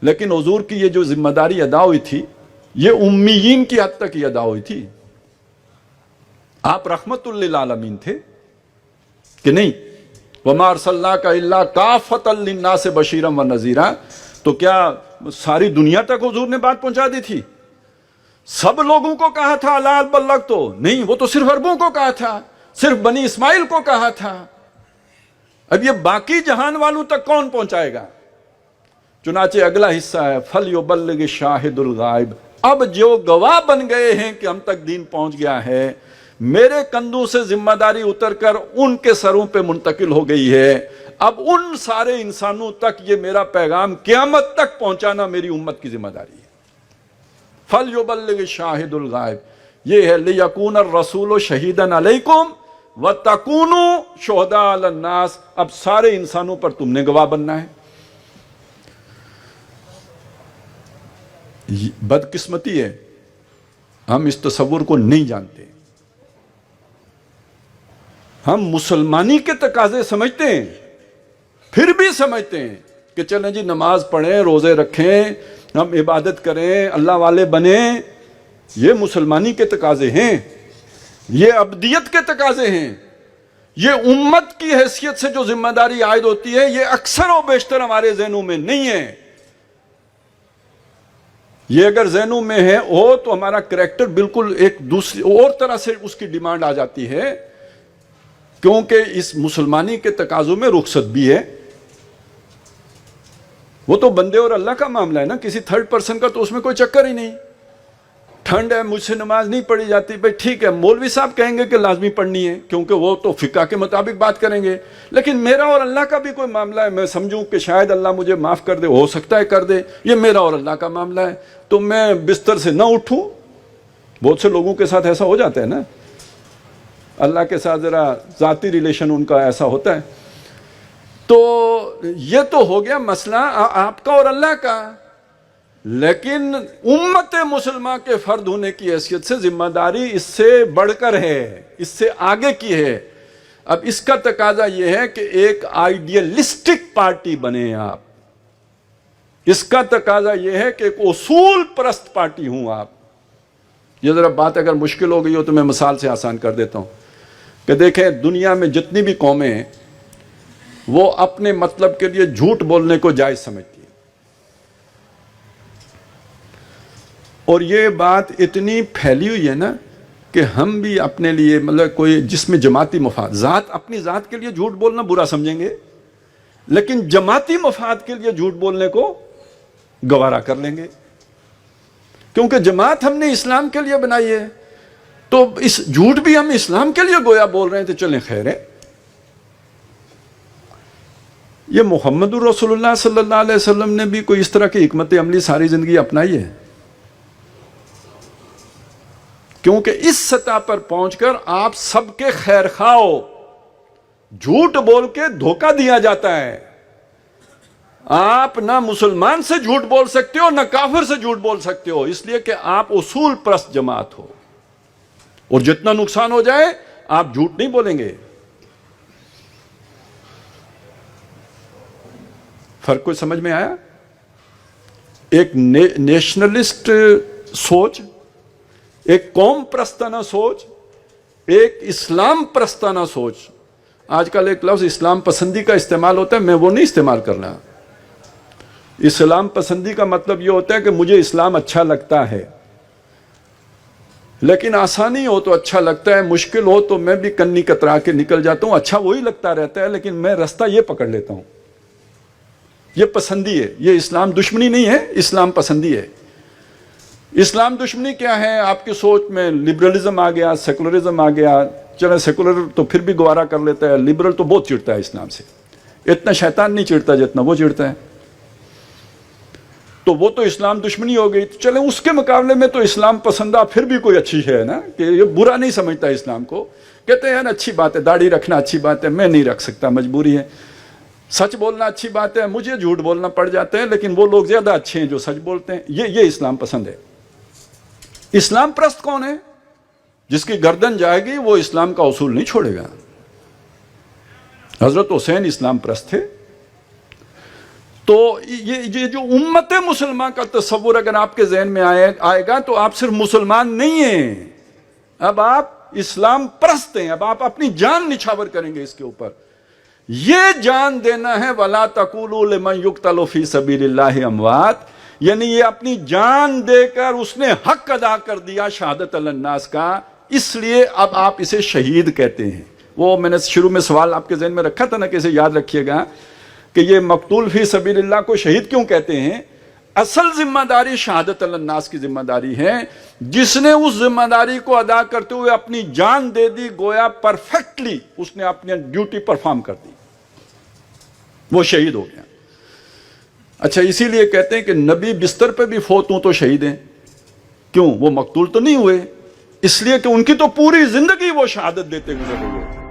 لیکن حضور کی یہ جو ذمہ داری ادا ہوئی تھی یہ امیین کی حد تک یہ ادا ہوئی تھی. آپ رحمت للعالمین تھے کہ نہیں؟ وَمَا أَرْسَلْنَاكَ إِلَّا كَافَّةً لِلنَّاسِ بَشِيرًا وَنَذِيرًا. تو کیا ساری دنیا تک حضور نے بات پہنچا دی تھی؟ سب لوگوں کو کہا تھا الا بلغت؟ تو نہیں، وہ تو صرف عربوں کو کہا تھا، صرف بنی اسماعیل کو کہا تھا. اب یہ باقی جہان والوں تک کون پہنچائے گا؟ چنانچہ اگلا حصہ ہے فَلْيُبَلِّغِ الشَّاهِدُ الْغَائِبُ. اب جو گواہ بن گئے ہیں کہ ہم تک دین پہنچ گیا ہے، میرے کندھوں سے ذمہ داری اتر کر ان کے سروں پہ منتقل ہو گئی ہے. اب ان سارے انسانوں تک یہ میرا پیغام قیامت تک پہنچانا میری امت کی ذمہ داری ہے. فَلْيُبَلِّغِ الشَّاهِدُ الْغَائِبُ. یہ ہے لِيَكُونَ الرَّسُولُ شَهِيدًا عَلَيْكُمْ وَتَكُونُوا شُهَدَاءَ عَلَى النَّاسِ. اب سارے انسانوں پر تم نے گواہ بننا ہے. بدقسمتی ہے ہم اس تصور کو نہیں جانتے. ہم مسلمانی کے تقاضے سمجھتے ہیں، پھر بھی سمجھتے ہیں کہ چلیں جی نماز پڑھیں، روزے رکھیں، ہم عبادت کریں، اللہ والے بنیں. یہ مسلمانی کے تقاضے ہیں، یہ ابدیت کے تقاضے ہیں. یہ امت کی حیثیت سے جو ذمہ داری عائد ہوتی ہے یہ اکثر و بیشتر ہمارے ذہنوں میں نہیں ہے. یہ اگر ذہنوں میں ہے ہو تو ہمارا کریکٹر بالکل ایک دوسری اور طرح سے اس کی ڈیمانڈ آ جاتی ہے، کیونکہ اس مسلمانی کے تقاضوں میں رخصت بھی ہے. وہ تو بندے اور اللہ کا معاملہ ہے نا، کسی تھرڈ پرسن کا تو اس میں کوئی چکر ہی نہیں. ٹھنڈ ہے، مجھ سے نماز نہیں پڑھی جاتی، بھائی ٹھیک ہے، مولوی صاحب کہیں گے کہ لازمی پڑھنی ہے کیونکہ وہ تو فقہ کے مطابق بات کریں گے. لیکن میرا اور اللہ کا بھی کوئی معاملہ ہے، میں سمجھوں کہ شاید اللہ مجھے معاف کر دے، ہو سکتا ہے کر دے، یہ میرا اور اللہ کا معاملہ ہے. تو میں بستر سے نہ اٹھوں. بہت سے لوگوں کے ساتھ ایسا ہو جاتا ہے نا، اللہ کے ساتھ ذرا ذاتی ریلیشن ان کا ایسا ہوتا ہے. تو یہ تو ہو گیا مسئلہ آپ کا اور اللہ کا. لیکن امت مسلمہ کے فرد ہونے کی حیثیت سے ذمہ داری اس سے بڑھ کر ہے، اس سے آگے کی ہے. اب اس کا تقاضا یہ ہے کہ ایک آئیڈیلسٹک پارٹی بنے آپ. اس کا تقاضا یہ ہے کہ ایک اصول پرست پارٹی ہوں آپ. یہ ذرا بات اگر مشکل ہو گئی ہو تو میں مثال سے آسان کر دیتا ہوں کہ دیکھیں دنیا میں جتنی بھی قومیں ہیں وہ اپنے مطلب کے لیے جھوٹ بولنے کو جائز سمجھتی ہیں. اور یہ بات اتنی پھیلی ہوئی ہے نا کہ ہم بھی اپنے لیے مطلب کوئی جس میں جماعتی مفاد، اپنی ذات کے لیے جھوٹ بولنا برا سمجھیں گے، لیکن جماعتی مفاد کے لیے جھوٹ بولنے کو گوارا کر لیں گے، کیونکہ جماعت ہم نے اسلام کے لیے بنائی ہے. تو اس جھوٹ بھی ہم اسلام کے لیے گویا بول رہے ہیں تو چلیں خیر ہے. یہ محمد رسول اللہ صلی اللہ علیہ وسلم نے بھی کوئی اس طرح کی حکمت عملی ساری زندگی اپنائی ہے، کیونکہ اس سطح پر پہنچ کر آپ سب کے خیر خواہ ہو. جھوٹ بول کے دھوکہ دیا جاتا ہے. آپ نہ مسلمان سے جھوٹ بول سکتے ہو نہ کافر سے جھوٹ بول سکتے ہو، اس لیے کہ آپ اصول پرست جماعت ہو، اور جتنا نقصان ہو جائے آپ جھوٹ نہیں بولیں گے. فرق کوئی سمجھ میں آیا؟ ایک نیشنلسٹ سوچ، ایک قوم پرستانہ سوچ، ایک اسلام پرستانہ سوچ. آج کل ایک لفظ اسلام پسندی کا استعمال ہوتا ہے، میں وہ نہیں استعمال کرنا. اسلام پسندی کا مطلب یہ ہوتا ہے کہ مجھے اسلام اچھا لگتا ہے، لیکن آسانی ہو تو اچھا لگتا ہے، مشکل ہو تو میں بھی کنی کترا کے نکل جاتا ہوں. اچھا وہی لگتا رہتا ہے لیکن میں رستہ یہ پکڑ لیتا ہوں. یہ پسندی ہے، یہ اسلام دشمنی نہیں ہے، اسلام پسندی ہے. اسلام دشمنی کیا ہے؟ آپ کی سوچ میں لبرلزم آ گیا، سیکولرزم آ گیا. چلے سیکولر تو پھر بھی گوارا کر لیتا ہے، لبرل تو بہت چڑھتا ہے اسلام سے. اتنا شیطان نہیں چڑھتا جتنا وہ چڑھتا ہے. تو وہ تو اسلام دشمنی ہو گئی. چلیں اس کے مقابلے میں تو اسلام پسندہ پھر بھی کوئی اچھی ہے نا، کہ یہ برا نہیں سمجھتا اسلام کو. کہتے ہیں اچھی بات ہے، داڑھی رکھنا اچھی بات ہے، میں نہیں رکھ سکتا، مجبوری ہے. سچ بولنا اچھی بات ہے، مجھے جھوٹ بولنا پڑ جاتا ہے، لیکن وہ لوگ زیادہ اچھے ہیں جو سچ بولتے ہیں. یہ اسلام پسند ہے. اسلام پرست کون ہے؟ جس کی گردن جائے گی وہ اسلام کا اصول نہیں چھوڑے گا. حضرت حسین اسلام پرست تھے. تو یہ جو امت مسلمہ کا تصور اگر آپ کے ذہن میں آئے گا تو آپ صرف مسلمان نہیں ہیں، اب آپ اسلام پرست ہیں، اب آپ اپنی جان نچھاور کریں گے اس کے اوپر. یہ جان دینا ہے وَلَا تَقُولُوا لِمَنْ يُقْتَلُ فِي سَبِيلِ اللَّهِ اموات، یعنی یہ اپنی جان دے کر اس نے حق ادا کر دیا شہادت علی الناس کا، اس لیے اب آپ اسے شہید کہتے ہیں. وہ میں نے شروع میں سوال آپ کے ذہن میں رکھا تھا نا کہ اسے یاد رکھیے گا کہ یہ مقتول فی سبیل اللہ کو شہید کیوں کہتے ہیں. اصل ذمہ داری شہادت علی الناس کی ذمہ داری ہے، جس نے اس ذمہ داری کو ادا کرتے ہوئے اپنی جان دے دی، گویا پرفیکٹلی اس نے اپنی ڈیوٹی پرفارم کر دی، وہ شہید ہو گیا. اچھا اسی لیے کہتے ہیں کہ نبی بستر پہ بھی فوت ہوں تو شہید ہیں. کیوں؟ وہ مقتول تو نہیں ہوئے، اس لیے کہ ان کی تو پوری زندگی وہ شہادت دیتے گزر رہے تھے.